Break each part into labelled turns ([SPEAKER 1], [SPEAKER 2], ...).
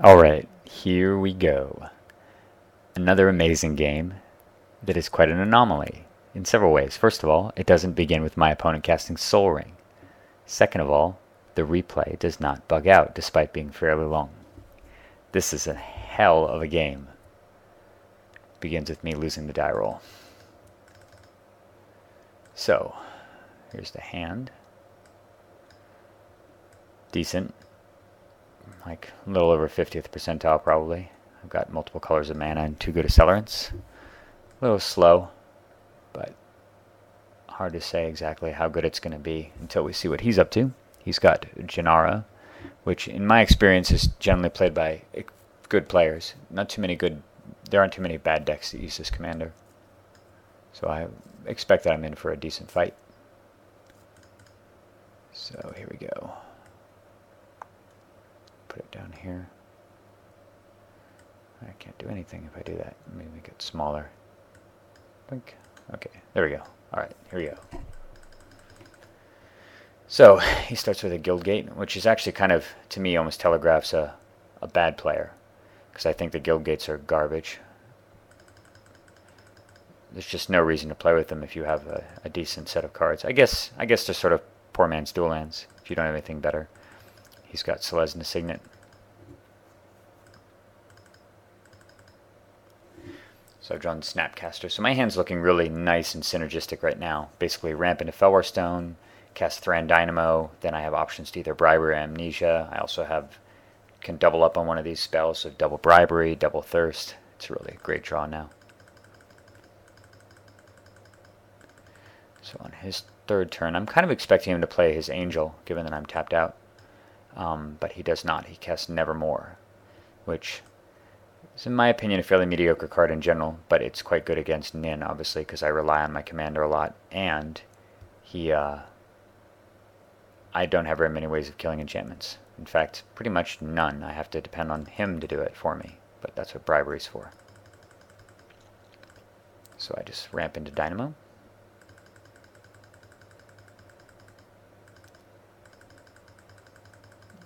[SPEAKER 1] Alright, here we go. Another amazing game that is quite an anomaly in several ways. First of all, it doesn't begin with my opponent casting Soul Ring. Second of all, the replay does not bug out despite being fairly long. This is a hell of a game. Begins with me losing the die roll. So, here's the hand. Decent. Like a little over 50th percentile probably. I've got multiple colors of mana and 2 good accelerants. A little slow, but hard to say exactly how good it's going to be until we see what he's up to. He's got Janara, which in my experience is generally played by good players. There aren't too many bad decks that use this commander. So I expect that I'm in for a decent fight. So here we go. Put it down here. I can't do anything if I do that. Let me make it smaller. Blink. Okay, there we go. Alright, here we go. So, he starts with a Guild Gate, which is actually kind of, to me, almost telegraphs a bad player. Because I think the Guild Gates are garbage. There's just no reason to play with them if you have a decent set of cards. I guess they're sort of poor man's dual lands, if you don't have anything better. He's got Selesnya Signet. So I've drawn Snapcaster. So my hand's looking really nice and synergistic right now. Basically ramp into Felwar Stone, cast Thran Dynamo, then I have options to either Bribery or Amnesia. I also can double up on one of these spells, so double Bribery, double Thirst. It's really a great draw now. So on his third turn, I'm kind of expecting him to play his Angel, given that I'm tapped out. But he does not. He casts Nevermore, which is, in my opinion, a fairly mediocre card in general, but it's quite good against Nin, obviously, because I rely on my commander a lot, and I don't have very many ways of killing enchantments. In fact, pretty much none. I have to depend on him to do it for me, but that's what Bribery's for. So I just ramp into Dynamo.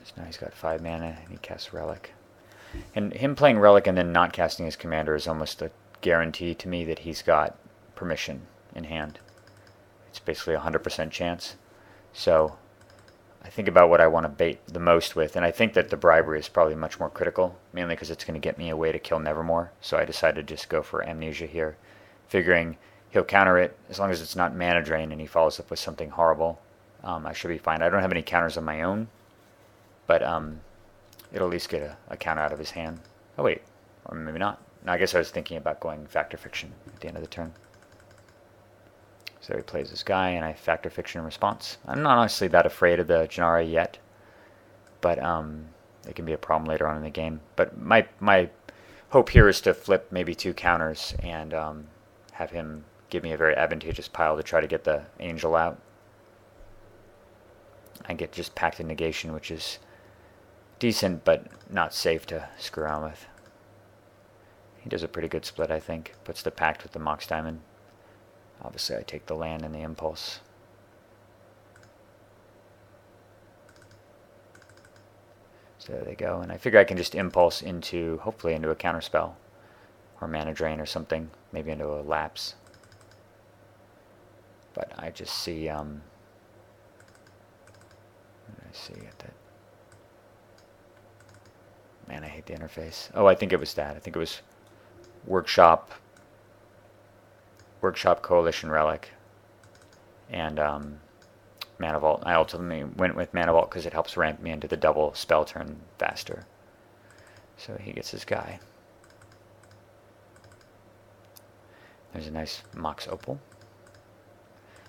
[SPEAKER 1] So now he's got 5 mana, and he casts Relic. And him playing Relic and then not casting his commander is almost a guarantee to me that he's got permission in hand. It's basically a 100% chance. So I think about what I want to bait the most with, and I think that the Bribery is probably much more critical, mainly because it's going to get me a way to kill Nevermore. So I decided to just go for Amnesia here, figuring he'll counter it as long as it's not mana drain and he follows up with something horrible. I should be fine. I don't have any counters of my own, but it'll at least get a counter out of his hand. Oh wait, or maybe not. No, I guess I was thinking about going Factor Fiction at the end of the turn. So he plays this guy, and I Factor Fiction in response. I'm not honestly that afraid of the Janara yet, but it can be a problem later on in the game. But my hope here is to flip maybe 2 counters and have him give me a very advantageous pile to try to get the Angel out. I get just Pact of Negation, which is decent, but not safe to screw around with. He does a pretty good split, I think. Puts the Pact with the Mox Diamond. Obviously, I take the land and the Impulse. So there they go. And I figure I can just Impulse hopefully into a counterspell. Or Mana Drain or something. Maybe into a Lapse. But I just see, what did I see at that? Man, I hate the interface. Oh, I think it was that. I think it was Workshop Coalition Relic, and Mana Vault. I ultimately went with Mana Vault because it helps ramp me into the double spell turn faster. So he gets his guy. There's a nice Mox Opal.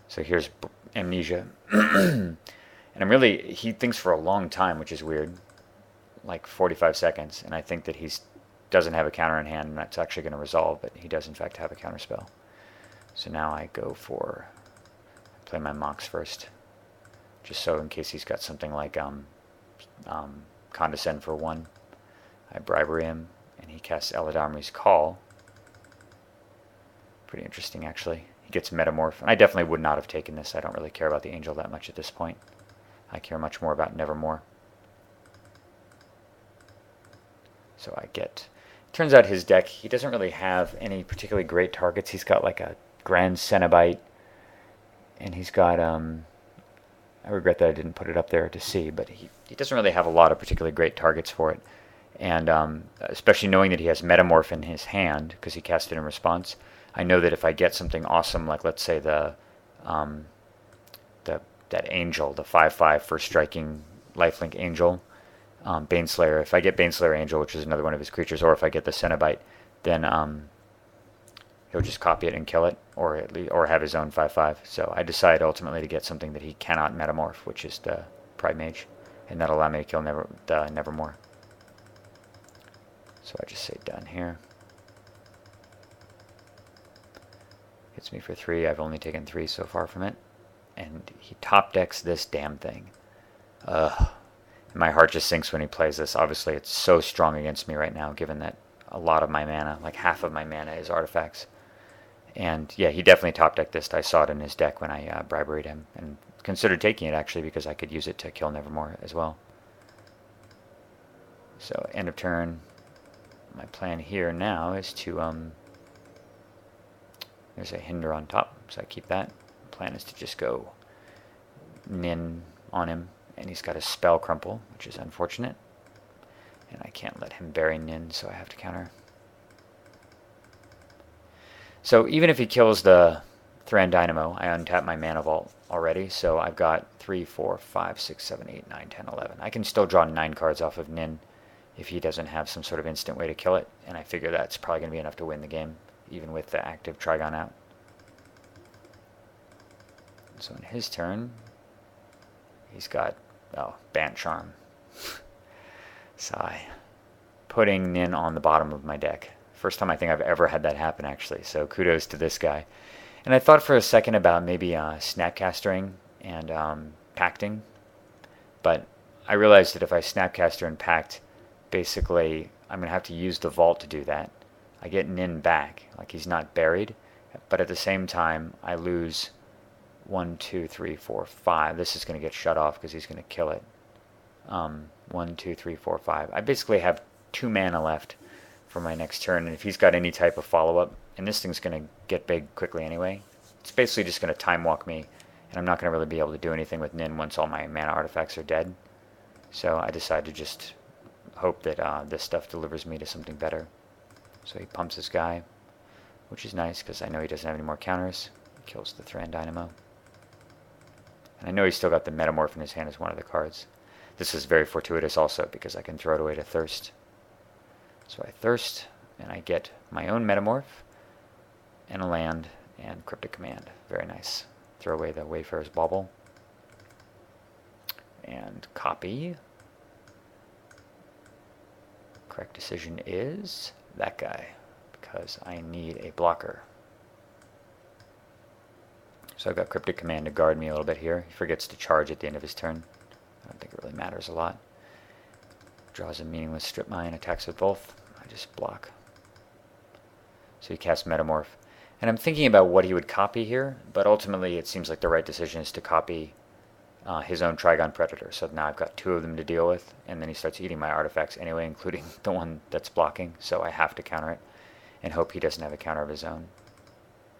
[SPEAKER 1] So here's Amnesia. And he thinks for a long time, which is weird. Like 45 seconds, and I think that he doesn't have a counter in hand, and that's actually going to resolve, but he does in fact have a counter spell. So now I play my Mox first, just so in case he's got something like Condescend for 1, I Bribery him, and he casts Eladamri's Call. Pretty interesting, actually. He gets Metamorph. I definitely would not have taken this. I don't really care about the Angel that much at this point. I care much more about Nevermore. So I get... Turns out his deck, he doesn't really have any particularly great targets. He's got like a Grand Cenobite, and he's got... I regret that I didn't put it up there to see, but he doesn't really have a lot of particularly great targets for it. And especially knowing that he has Metamorph in his hand, because he cast it in response, I know that if I get something awesome, like let's say that Angel, the 5/5 first striking lifelink Angel, Baneslayer, if I get Baneslayer Angel, which is another one of his creatures, or if I get the Cenobite, then he'll just copy it and kill it, or have his own 5/5. So I decide ultimately to get something that he cannot metamorph, which is the Primage, and that'll allow me to kill Nevermore. So I just say done here. Hits me for 3. I've only taken 3 so far from it. And he top decks this damn thing. Ugh. My heart just sinks when he plays this. Obviously, it's so strong against me right now, given that a lot of my mana, like half of my mana, is artifacts. And yeah, he definitely top decked this. I saw it in his deck when I briberied him, and considered taking it actually because I could use it to kill Nevermore as well. So end of turn. My plan here now is to there's a hinder on top, so I keep that. Plan is to just go Nin on him, and he's got a spell crumple, which is unfortunate, and I can't let him bury Nin, so I have to counter. So even if he kills the Thran Dynamo, I untap my mana vault already, so I've got 3, 4, 5, 6, 7, 8, 9, 10, 11. I can still draw 9 cards off of Nin if he doesn't have some sort of instant way to kill it, and I figure that's probably going to be enough to win the game, even with the active Trigon out. So in his turn, he's got, Bant Charm. Sigh. Putting Nin on the bottom of my deck. First time I think I've ever had that happen, actually, so kudos to this guy. And I thought for a second about maybe Snapcastering and Pacting, but I realized that if I Snapcaster and Pact, basically I'm going to have to use the vault to do that. I get Nin back, like he's not buried, but at the same time I lose 1, 2, 3, 4, 5. This is going to get shut off because he's going to kill it. 1, 2, 3, 4, 5. I basically have 2 mana left for my next turn, and if he's got any type of follow-up, and this thing's going to get big quickly anyway, it's basically just going to time walk me, and I'm not going to really be able to do anything with Nin once all my mana artifacts are dead. So I decide to just hope that this stuff delivers me to something better. So he pumps this guy, which is nice because I know he doesn't have any more counters. He kills the Thran Dynamo. And I know he's still got the Metamorph in his hand as one of the cards. This is very fortuitous also because I can throw it away to Thirst. So I Thirst, and I get my own Metamorph, and a land, and Cryptic Command. Very nice. Throw away the Wayfarer's Bauble. And copy. Correct decision is that guy, because I need a blocker. So I've got Cryptic Command to guard me a little bit here. He forgets to charge at the end of his turn. I don't think it really matters a lot. Draws a meaningless Strip Mine, attacks with both. I just block. So he casts Metamorph. And I'm thinking about what he would copy here, but ultimately it seems like the right decision is to copy his own Trigon Predator. So now I've got 2 of them to deal with, and then he starts eating my artifacts anyway, including the one that's blocking, so I have to counter it, and hope he doesn't have a counter of his own.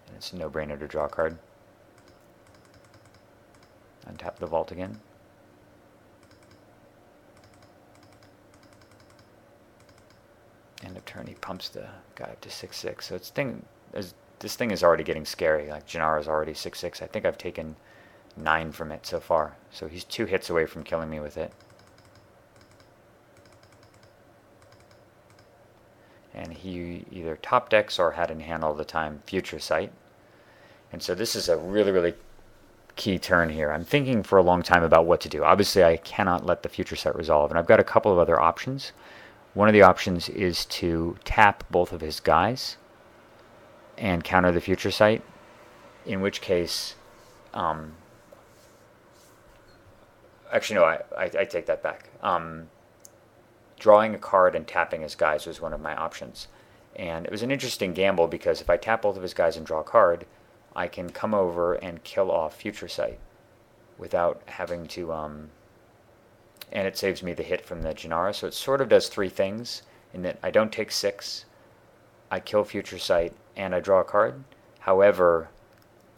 [SPEAKER 1] And it's a no-brainer to draw a card. Untap the vault again. End of turn, he pumps the guy up to 6/6. So this thing is already getting scary. Like Janara's already 6/6. I think I've taken 9 from it so far. So he's 2 hits away from killing me with it. And he either top decks or had in hand all the time Future Sight. And so this is a really, really key turn here. I'm thinking for a long time about what to do. Obviously, I cannot let the Future Sight resolve, and I've got a couple of other options. One of the options is to tap both of his guys and counter the Future Sight, in which case... actually, no, I take that back. Drawing a card and tapping his guys was one of my options. And it was an interesting gamble because if I tap both of his guys and draw a card, I can come over and kill off Future Sight without having to... and it saves me the hit from the Janara. So it sort of does 3 things. in that I don't take 6, I kill Future Sight, and I draw a card. However,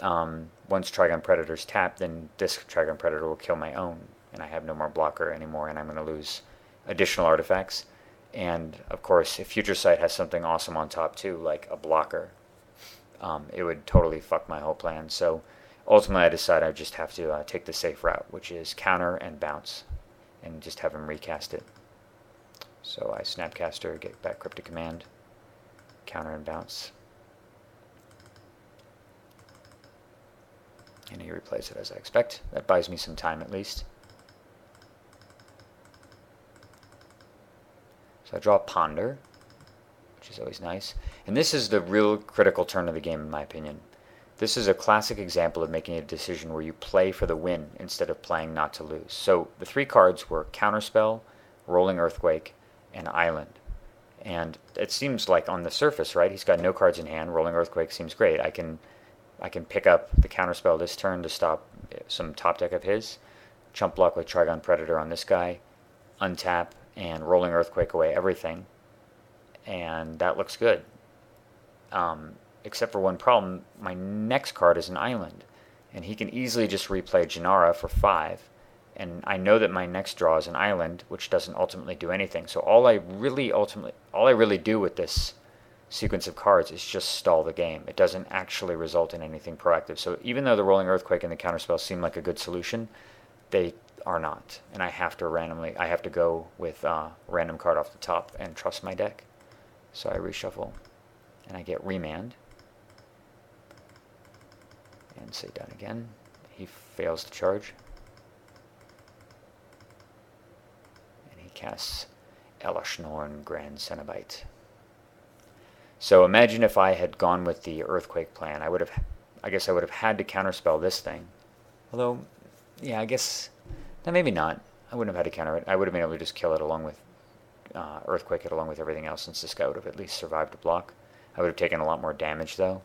[SPEAKER 1] once Trigon Predator's tapped, then this Trigon Predator will kill my own, and I have no more blocker anymore, and I'm going to lose additional artifacts. And, of course, if Future Sight has something awesome on top, too, like a blocker, it would totally fuck my whole plan. So, ultimately, I decide I just have to take the safe route, which is counter and bounce, and just have him recast it. So I Snapcaster, get back Cryptic Command, counter and bounce. And he replays it as I expect. That buys me some time at least. So I draw Ponder, which is always nice. And this is the real critical turn of the game, in my opinion. This is a classic example of making a decision where you play for the win instead of playing not to lose. So the 3 cards were Counterspell, Rolling Earthquake, and Island. And it seems like on the surface, right, he's got no cards in hand. Rolling Earthquake seems great. I can pick up the Counterspell this turn to stop some top deck of his, chump block with Trigon Predator on this guy, untap, and Rolling Earthquake away everything. And that looks good. Except for one problem, my next card is an Island, and he can easily just replay Janara for 5, and I know that my next draw is an Island, which doesn't ultimately do anything. So all I really do with this sequence of cards is just stall the game. It doesn't actually result in anything proactive. So even though the Rolling Earthquake and the Counterspell seem like a good solution, they are not, and I have to go with a random card off the top and trust my deck. So I reshuffle, and I get Remand. And say done again. He fails to charge. And he casts Elashnorn Grand Cenobite. So imagine if I had gone with the Earthquake plan. I guess I would have had to counterspell this thing. Although, yeah, I guess, no, maybe not. I wouldn't have had to counter it. I would have been able to just kill it along with Earthquake it along with everything else, since this guy would have at least survived a block. I would have taken a lot more damage though.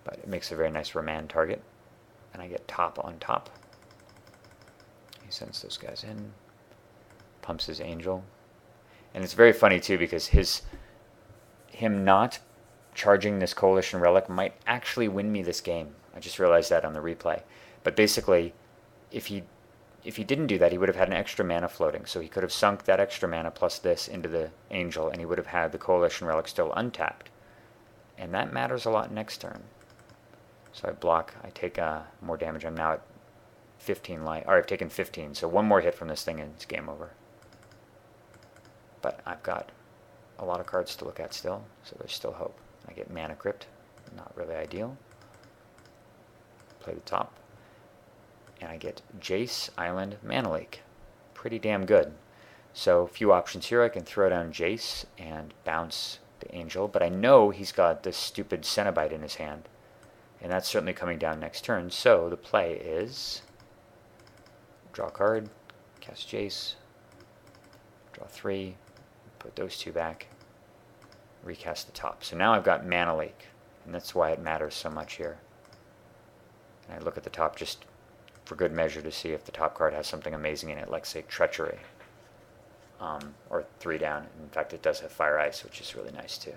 [SPEAKER 1] But it makes a very nice remand target. And I get top on top. He sends those guys in. Pumps his Angel. And it's very funny too, because him not charging this Coalition Relic might actually win me this game. I just realized that on the replay. But basically, if he didn't do that, he would have had an extra mana floating. So he could have sunk that extra mana plus this into the Angel, and he would have had the Coalition Relic still untapped. And that matters a lot next turn. So I block, I take more damage. I'm now at 15 life, or I've taken 15, so one more hit from this thing and it's game over. But I've got a lot of cards to look at still, so there's still hope. I get Mana Crypt, not really ideal. Play the top. And I get Jace, Island, Mana Leak. Pretty damn good. So a few options here. I can throw down Jace and bounce the Angel, but I know he's got this stupid Cenobite in his hand. And that's certainly coming down next turn. So the play is draw a card, cast Jace, draw 3, put those 2 back, recast the top. So now I've got Mana Leak, and that's why it matters so much here. And I look at the top just for good measure to see if the top card has something amazing in it, like say Treachery, or 3 down. In fact, it does have Fire Ice, which is really nice too.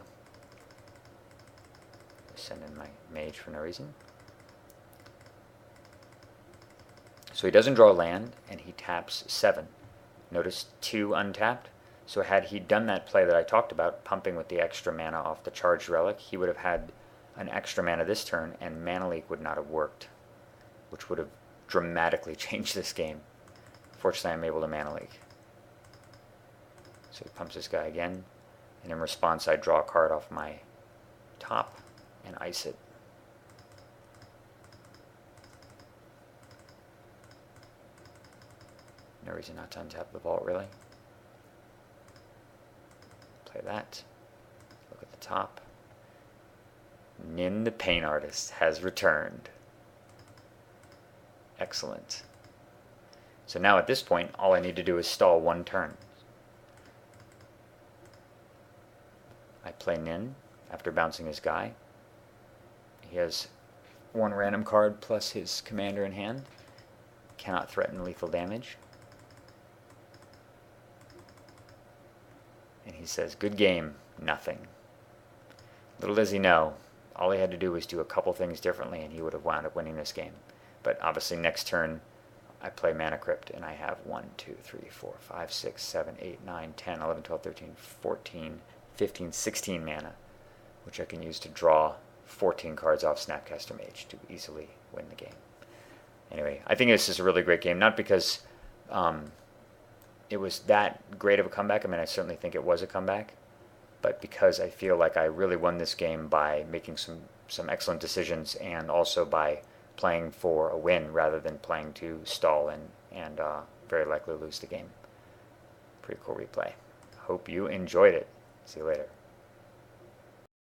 [SPEAKER 1] Send in my mage for no reason. So he doesn't draw land, and he taps 7. Notice 2 untapped. So had he done that play that I talked about, pumping with the extra mana off the charged relic, he would have had an extra mana this turn, and Mana Leak would not have worked, which would have dramatically changed this game. Fortunately, I'm able to Mana Leak. So he pumps this guy again, and in response, I draw a card off my top and ice it. No reason not to untap the vault, really. Play that. Look at the top. Nin the Pain Artist has returned. Excellent. So now at this point, all I need to do is stall 1 turn. I play Nin after bouncing his guy. He has 1 random card plus his commander in hand. Cannot threaten lethal damage. he says, good game, nothing. Little does he know, all he had to do was do a couple things differently and he would have wound up winning this game. But obviously next turn, I play Mana Crypt and I have 1, 2, 3, 4, 5, 6, 7, 8, 9, 10, 11, 12, 13, 14, 15, 16 mana, which I can use to draw 14 cards off Snapcaster Mage to easily win the game. Anyway, I think this is a really great game, not because it was that great of a comeback. I mean, I certainly think it was a comeback, but because I feel like I really won this game by making some excellent decisions and also by playing for a win rather than playing to stall and very likely lose the game. Pretty cool replay. Hope you enjoyed it. See you later.